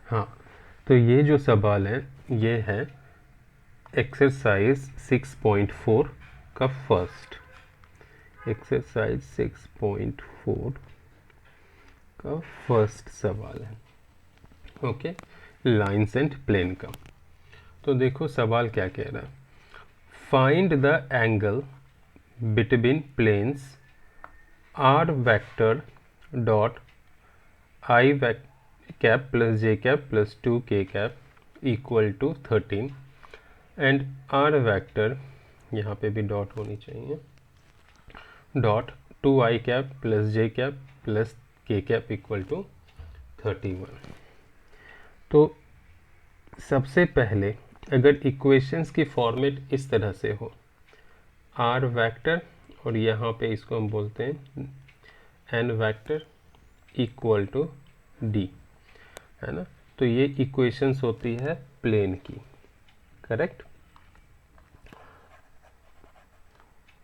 हाँ, तो ये जो सवाल है ये है एक्सरसाइज 6.4 का फर्स्ट, एक्सरसाइज 6.4 का फर्स्ट सवाल है। ओके, लाइन्स एंड प्लेन का। तो देखो सवाल क्या कह रहा है, find the angle between planes r vector dot i cap plus j cap plus 2k cap equal to 13 and r vector, यहाँ पे भी डॉट होनी चाहिए, dot 2i cap plus j cap plus k cap equal to 31। तो सबसे पहले अगर equations की फॉर्मेट इस तरह से हो, आर वेक्टर और यहाँ पे इसको हम बोलते हैं n vector equal to d, है ना, तो ये इक्वेशंस होती है प्लेन की, करेक्ट।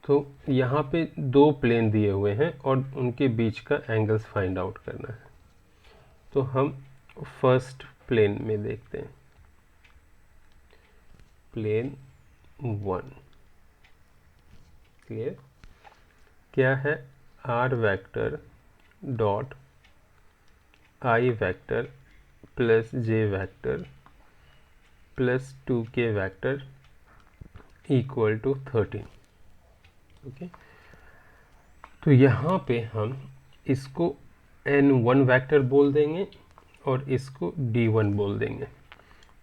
तो यहाँ पे दो प्लेन दिए हुए हैं और उनके बीच का एंगल्स फाइंड आउट करना है। तो हम फर्स्ट प्लेन में देखते हैं, प्लेन 1, क्लियर। क्या है, r vector dot i vector plus j vector plus 2k vector equal to 13। Okay, तो यहाँ पे हम इसको n1 वेक्टर बोल देंगे और इसको d1 बोल देंगे।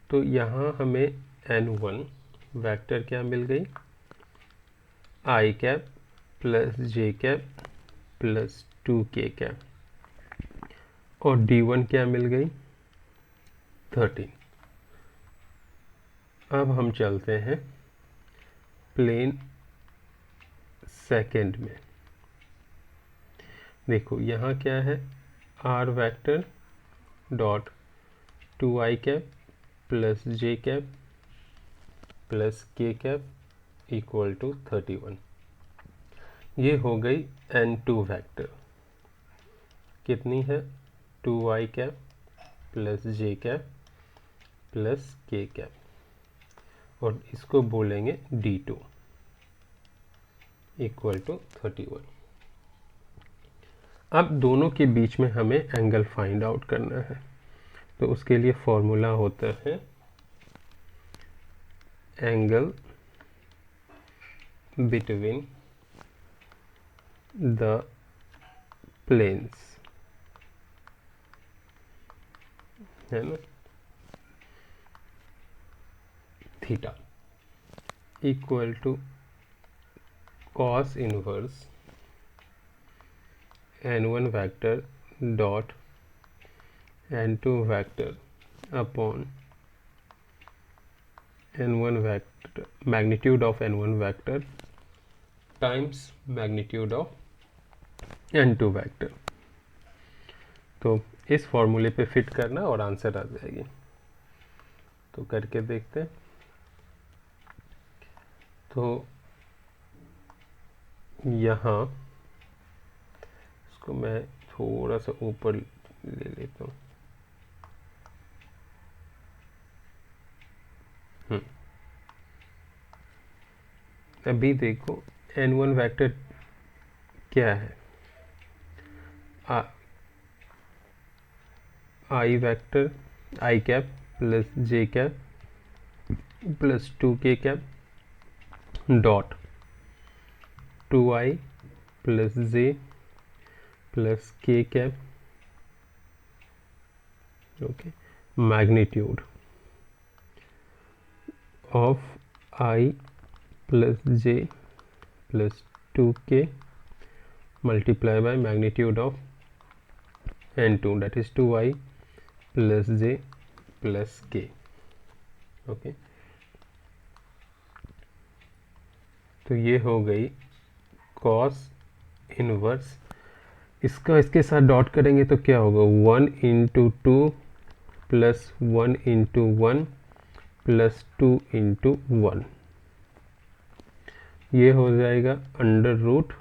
तो यहाँ हमें n1 वेक्टर क्या मिल गई, i cap plus j cap plus 2k cap, और d1 क्या मिल गई, 13। अब हम चलते हैं प्लेन सेकंड में। देखो यहाँ क्या है, r vector dot 2i cap plus j cap plus k cap equal to 31। ये हो गई n2 वेक्टर, कितनी है, 2i cap plus j cap plus k cap, और इसको बोलेंगे d2 इक्वल टू 31। अब दोनों के बीच में हमें एंगल फाइंड आउट करना है, तो उसके लिए फॉर्मूला होता है एंगल बिटवीन द प्लेन्स, है ना, theta equal to cos inverse n1 vector dot n2 vector upon n1 vector, magnitude of n1 vector times magnitude of n2 vector. तो इस फॉर्मूले पे फिट करना और आंसर आ जाएगी। तो करके देखते हैं। तो यहाँ इसको मैं थोड़ा सा ऊपर ले लेता हूँ। अभी देखो n1 वेक्टर क्या है, i vector i cap plus j cap plus 2k cap dot 2i plus j plus k cap, okay, magnitude of i plus j plus 2k multiply by magnitude of n2 that is 2i plus j plus k। Okay, तो ये हो गई cos inverse, इसका इसके साथ dot करेंगे तो क्या होगा, 1 into 2 plus 1 into 1 plus 2 into 1, ये हो जाएगा under root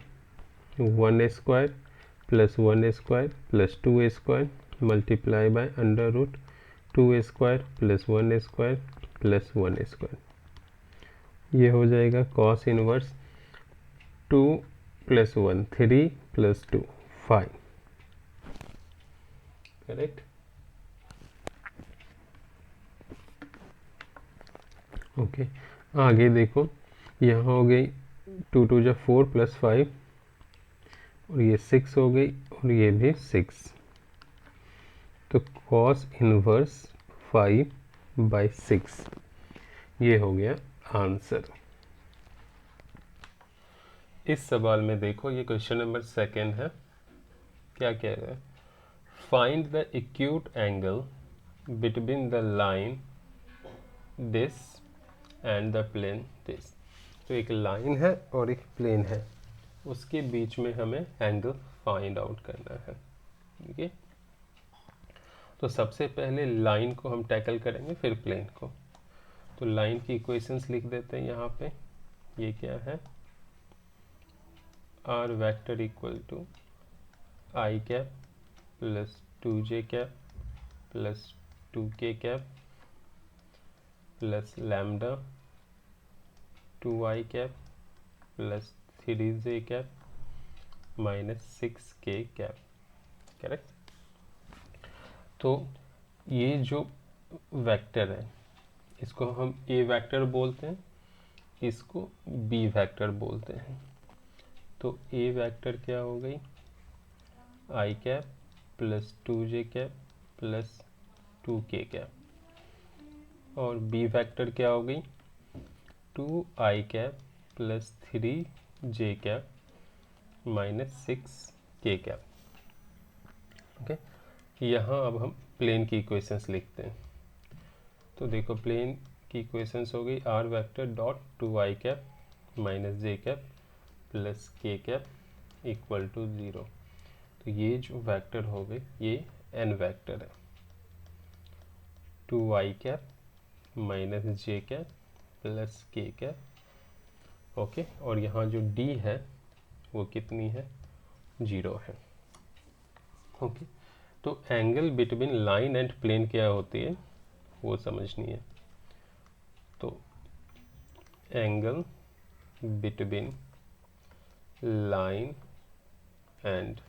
1 square plus 1 square plus 2 square multiply by under root 2 square plus 1 square plus 1 square, ये हो जाएगा कॉस इनवर्स 2 + 1 3 + 2 5, करेक्ट। ओके, आगे देखो, यहाँ हो गई 2 2 = 4 + 5 और ये 6 हो गई और ये भी 6, तो cos इनवर्स 5/6 ये हो गया आंसर। इस सवाल में देखो, ये क्वेश्चन नंबर 2 है। क्या कह रहा है? Find the acute angle between the line this and the plane this. तो एक लाइन है और एक प्लेन है, उसके बीच में हमें एंगल फाइंड आउट करना है। ठीक है, तो सबसे पहले लाइन को हम टैकल करेंगे, फिर प्लेन को। तो लाइन की इक्वेशंस लिख देते हैं यहाँ पे। ये क्या है? r vector equal to i cap plus 2j cap plus 2k cap plus lambda 2i cap plus 3j cap minus 6k cap, correct. तो ये जो वेक्टर है, इसको हम ए वेक्टर बोलते हैं, इसको बी वेक्टर बोलते हैं। तो ए वेक्टर क्या हो गई? I cap plus 2j cap plus 2k cap, और बी वेक्टर क्या हो गई? 2i cap plus 3j cap minus 6k cap. Okay, यहाँ अब हम प्लेन की इक्वेशंस लिखते हैं। तो देखो, प्लेन की इक्वेशंस हो गई r vector dot 2i cap minus j cap plus k cap equal to 0। तो ये जो वेक्टर हो गए, ये n वेक्टर है। 2i cap minus j cap plus k cap, okay. और यहाँ जो d है वो कितनी है? 0 है। ओके, तो angle between line and plane क्या होती है वो समझनी है। तो angle between line and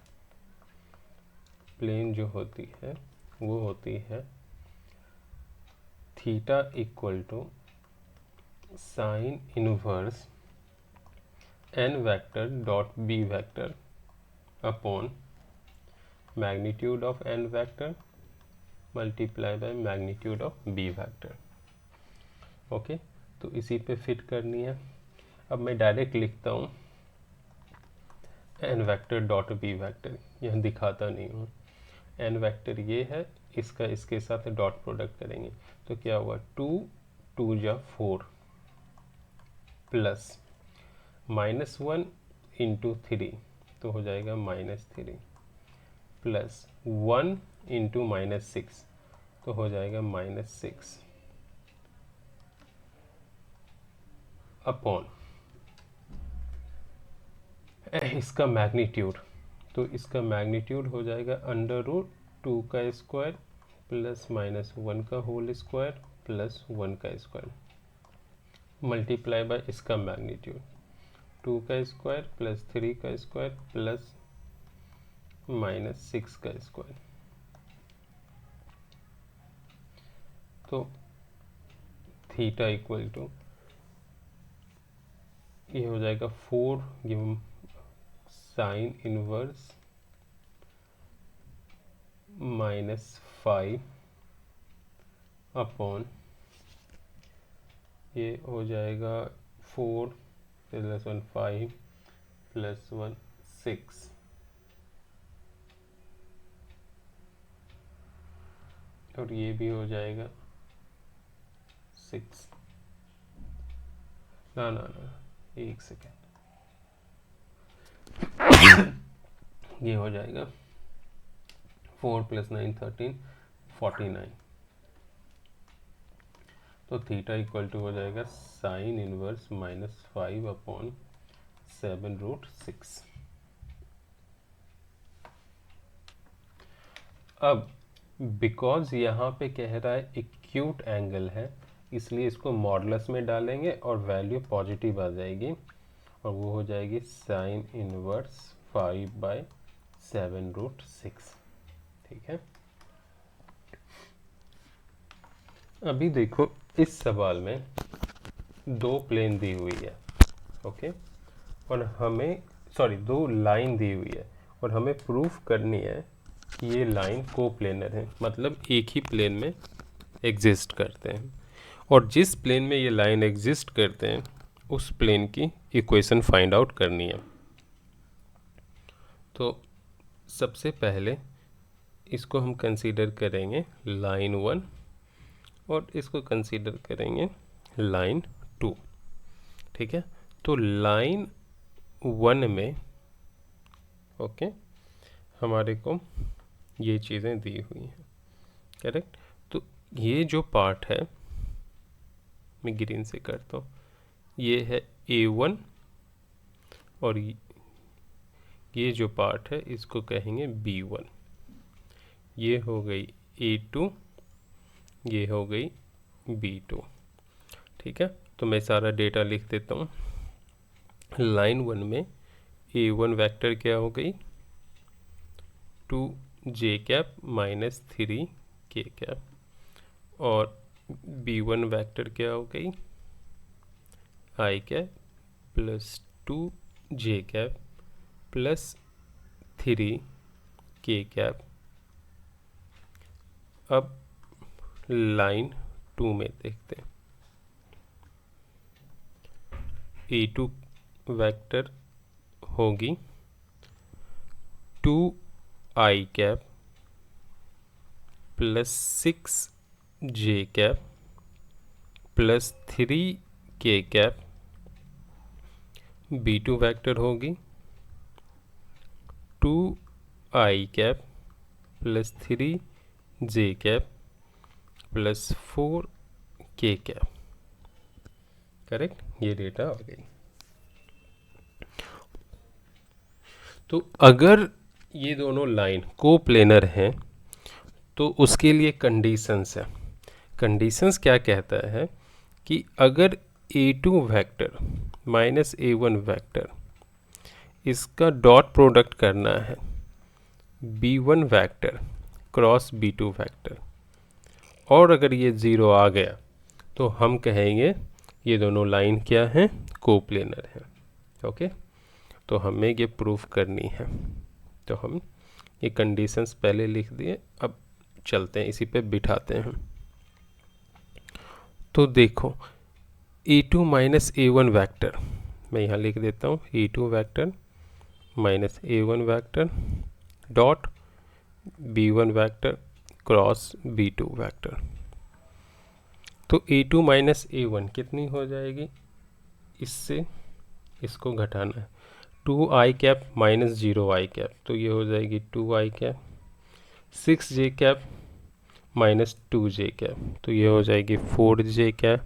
plane जो होती है वो होती है theta equal to sine inverse n vector dot b vector upon magnitude of n vector multiply by magnitude of b vector. Okay, तो इसी पे फिट करनी है। अब मैं डायरेक्ट लिखता हूँ n vector dot b vector, यह दिखाता नहीं हूँ। n वेक्टर ये है, इसका इसके साथ डॉट प्रोडक्ट करेंगे तो क्या हुआ? 2 2 = 4 प्लस -1 × 3 तो हो जाएगा -3 प्लस 1 × -6 तो हो जाएगा -6 अपॉन इसका मैग्नीट्यूड। तो इसका मैग्नीट्यूड हो जाएगा √2 का स्क्वायर प्लस -1 का होल स्क्वायर प्लस 1 का स्क्वायर मल्टीप्लाई बाय इसका मैग्नीट्यूड 2 का स्क्वायर प्लस 3 का स्क्वायर प्लस -6 का स्क्वायर। तो थीटा इक्वल टू ये हो जाएगा 4 गिवन साइन इनवर्स -5 अपॉन ये हो जाएगा 4 प्लस 1 5 प्लस 1 6 और ये भी हो जाएगा 6। ना ना ना, एक सेकेंड, ये हो जाएगा 4 + 9 13 49। तो थीटा इक्वल टू हो जाएगा साइन इनवर्स -5 अपॉन 7√6। अब बिकॉज यहाँ पे कह रहा है एक्यूट एंगल है, इसलिए इसको मॉडुलस में डालेंगे और वैल्यू पॉजिटिव आ जाएगी और वो हो जाएगी साइन इनवर्स 5/7√6। ठीक है, अभी देखो इस सवाल में दो प्लेन दी हुई है, ओके, और हमें दो लाइन दी हुई है और हमें प्रूफ करनी है कि ये लाइन कोप्लेनर है, मतलब एक ही प्लेन में एग्जिस्ट करते हैं, और जिस प्लेन में ये लाइन एग्जिस्ट करते हैं उस प्लेन की इक्वेशन फाइंड आउट करनी है। तो सबसे पहले इसको हम कंसीडर करेंगे लाइन 1 और इसको कंसीडर करेंगे लाइन 2। ठीक है, तो लाइन 1 में ओके हमारे को ये चीज़ें दी हुई हैं, करेक्ट। तो ये जो पार्ट है मैं ग्रीन से करता हूँ, ये है A1 और ये जो पार्ट है इसको कहेंगे B1। ये हो गई A2, ये हो गई B2। ठीक है, तो मैं सारा डेटा लिख देता हूँ। लाइन 1 में A1 वेक्टर क्या हो गई 2j cap minus 3k cap, और B1 वेक्टर क्या हो गई I cap plus 2j cap plus 3k cap. अब लाइन 2 में देखते हैं, A2 वेक्टर होगी 2i cap plus 6j cap plus 3k cap. B2 vector होगी 2i cap plus 3j cap plus 4k cap. Correct, ये डेटा आ गई। तो अगर ये दोनों लाइन कोप्लेनर हैं तो उसके लिए कंडीशंस है। कंडीशंस क्या कहता है कि अगर A2 vector minus A1 vector इसका डॉट प्रोडक्ट करना है B1 vector cross B2 vector, और अगर ये ज़ीरो आ गया तो हम कहेंगे ये दोनों लाइन क्या हैं कोप्लेनर हैं। ओके, तो हमें ये प्रूफ करनी है, तो हम ये कंडीशंस पहले लिख दिए, अब चलते हैं इसी पे बिठाते हैं। तो देखो A2 माइनस A1 वेक्टर मैं यहाँ लिख देता हूँ, A2 vector minus A1 vector dot B1 vector cross B2 vector. तो A2 माइनस A1 कितनी हो जाएगी, इससे इसको घटाना है 2i cap minus 0i cap, तो ये हो जाएगी 2i cap, 6j cap minus 2j cap, तो ये हो जाएगी 4j cap,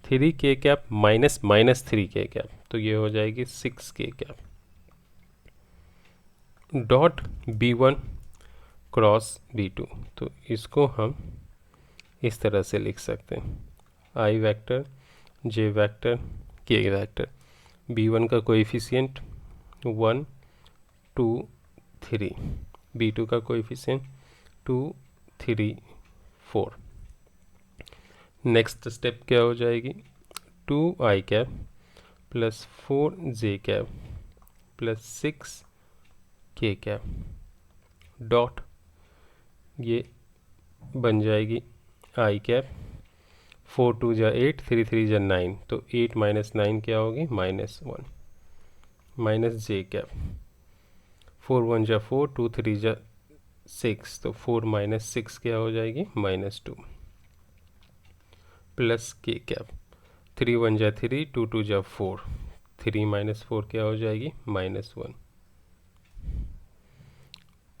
3k cap minus 3k cap, तो ये हो जाएगी 6k कैप डॉट B1 क्रॉस B2। तो इसको हम इस तरह से लिख सकते हैं I vector J vector K vector, B1 का कोएफिशिएंट 1 2 3, B2 का कोएफिशिएंट 2 3 4। नेक्स्ट स्टेप क्या हो जाएगी 2i cap plus 4j cap plus 6k cap dot ये बन जाएगी i कैप 4 2 जा 8 3 3 जा 9, तो 8 माइनस 9 क्या होगी -1 माइनस j कैप 4 1 जा 4 2 3 जा 6, तो 4 माइनस 6 क्या हो जाएगी -2 प्लस k कैप 3 1 जा 3 2 2 जा 4, 3 माइनस 4 क्या हो जाएगी -1।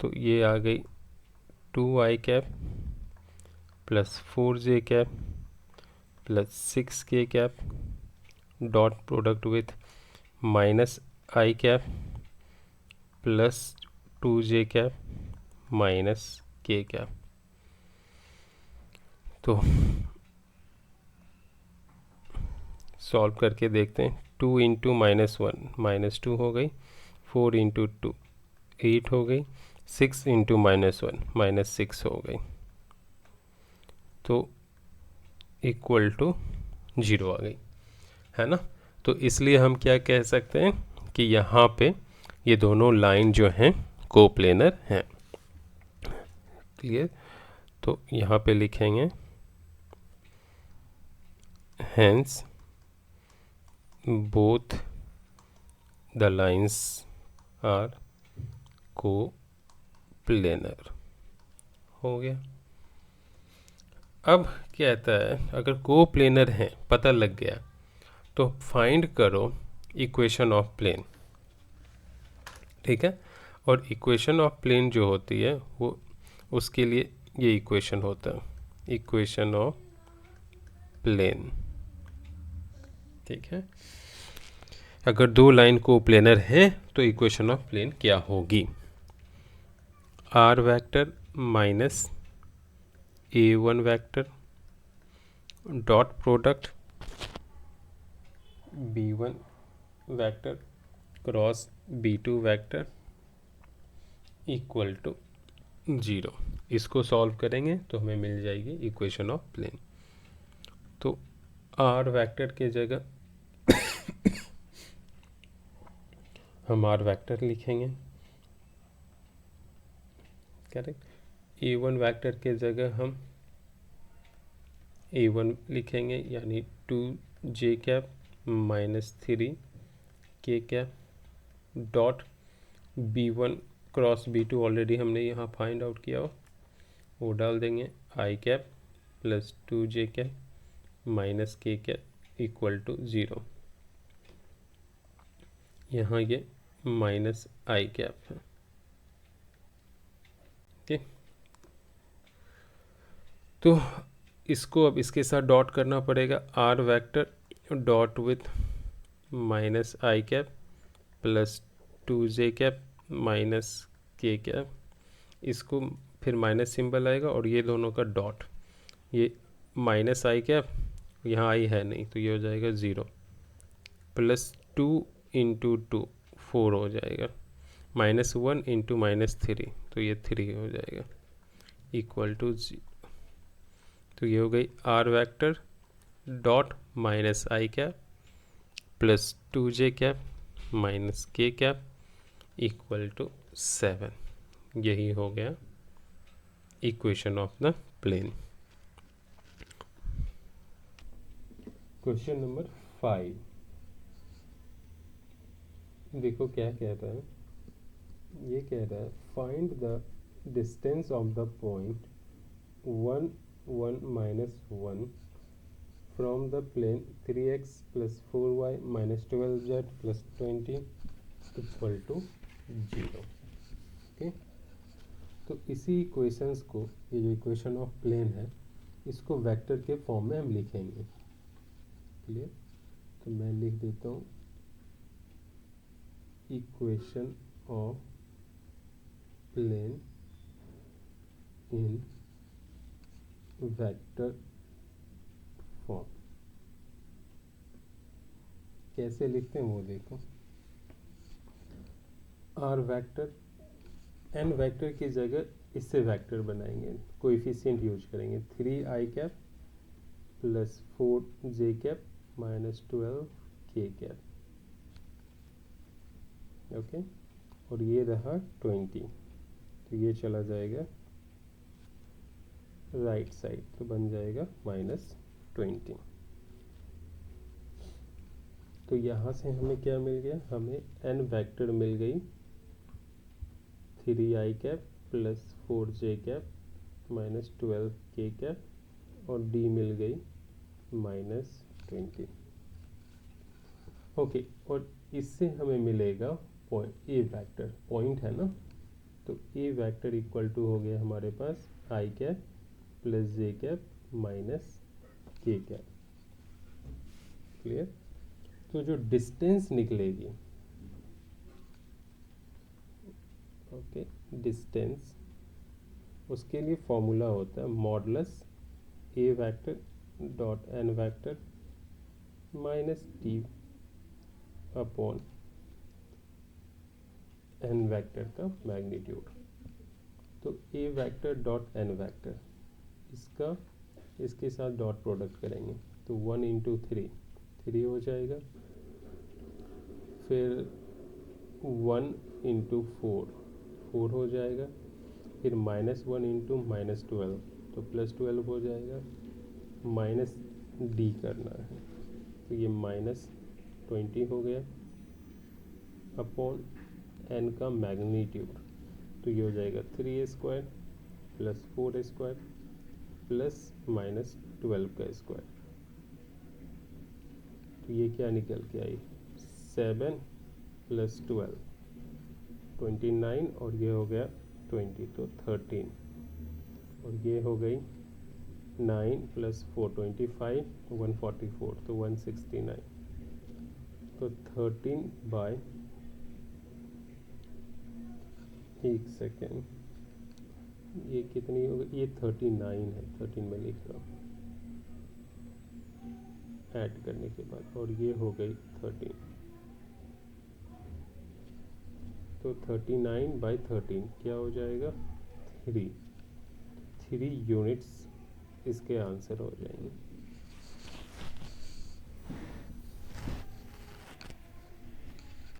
तो ये आ गई 2i cap plus 4j cap plus 6k cap dot product with minus i cap plus 2j cap minus k cap. तो सॉल्व करके देखते हैं। 2 इंटू -1 -2 हो गई, 4 इंटू 2 8 हो गई, 6 इंटू -1 -6 हो गई, तो इक्वल टू 0 आ गई, है ना। तो इसलिए हम क्या कह सकते हैं कि यहाँ पे ये दोनों लाइन जो हैं कोप्लेनर हैं। क्लियर। तो यहाँ पे लिखेंगे hence both the lines are coplanar. हो गया। अब कहता है अगर कोप्लेनर हैं पता लग गया, तो फाइंड करो इक्वेशन ऑफ प्लेन। ठीक है। और इक्वेशन ऑफ प्लेन जो होती है वो उसके लिए ये इक्वेशन होता है, इक्वेशन ऑफ प्लेन। ठीक है। अगर दो लाइन को प्लेनर है तो इक्वेशन ऑफ प्लेन क्या होगी? R vector minus A1 vector dot product B1 vector cross B2 vector equal to 0। इसको सॉल्व करेंगे तो हमें मिल जाएगी इक्वेशन ऑफ प्लेन। तो आर वेक्टर के जगह हम आर वेक्टर लिखेंगे, करेक्ट। A1 वेक्टर के जगह हम A1 लिखेंगे, यानी 2j cap -3k cap dot B1 क्रॉस B2 ऑलरेडी हमने यहाँ फाइंड आउट किया हो, वो डाल देंगे i cap plus 2j cap -k cap equal to 0। यहाँ ये -i कैप है। ओके। तो इसको अब इसके साथ डॉट करना पड़ेगा, r vector dot with -i cap plus 2j cap -k cap, इसको फिर माइनस सिंबल आएगा और ये दोनों का डॉट, ये -i कैप, यहाँ i है नहीं तो ये हो जाएगा 0 प्लस 2 इंटू 2 4 हो जाएगा, -1 इंटू -3 तो ये 3 हो जाएगा इक्वल टू 0। तो ये हो गई r vector dot -i cap plus 2j cap -k cap equal to 7। यही हो गया equation of the plane. Question number 5 देखो क्या कह रहा है। ये कह रहा है find the distance of the point 1 1 -1 from the plane 3x + 4y - 12z + 20 equal to 0। Okay. तो इसी इक्वेशंस को, ये जो इक्वेशन ऑफ प्लेन है, इसको वेक्टर के फॉर्म में हम लिखेंगे। क्लियर। तो मैं लिख देता हूँ equation of plane in vector form. कैसे लिखते हैं वो देखो। आर वेक्टर, एन वेक्टर की जगह इससे वेक्टर बनाएंगे, कोएफिशिएंट यूज करेंगे, 3i cap plus 4j cap -12k cap. Okay. और ये रहा 20, तो ये चला जाएगा राइट साइड, तो बन जाएगा -20। तो यहाँ से हमें क्या मिल गया? हमें n वेक्टर मिल गई 3i cap plus 4j cap -12k cap और d मिल गई -20। ओके। और इससे हमें मिलेगा पॉइंट ए वेक्टर, पॉइंट है ना, तो ए वेक्टर इक्वल टू हो गया हमारे पास i cap plus j cap -k cap. Clear. तो जो डिस्टेंस निकलेगी, ओके, डिस्टेंस, उसके लिए फॉर्मूला होता है modulus a vector dot n vector minus t upon n vector का मैग्नीट्यूड। तो a vector dot n vector इसका इसके साथ डॉट प्रोडक्ट करेंगे तो 1 इंटू 3 हो जाएगा, फिर 1 इंटू 4 हो जाएगा, फिर -1 इंटू -12 तो +12 हो जाएगा, माइनस डी करना है तो ये -20 हो गया अपॉन एन का मैग्नीट्यूड तो ये हो जाएगा 3 स्क्वायर + 4 स्क्वायर प्लस -12 का स्क्वायर। तो ये क्या निकल के आई 7 + 12 29 और ये हो गया 20 तो 13 और ये हो गई 9 + 4 25 144 तो 169 तो 13 बाय 1 सेकेंड ये कितनी हो गई, ये 39 है, 13 में लिख रहा हूँ ऐड करने के बाद और ये हो गई 13 तो 39/13 क्या हो जाएगा 3 यूनिट्स इसके आंसर हो जाएंगे।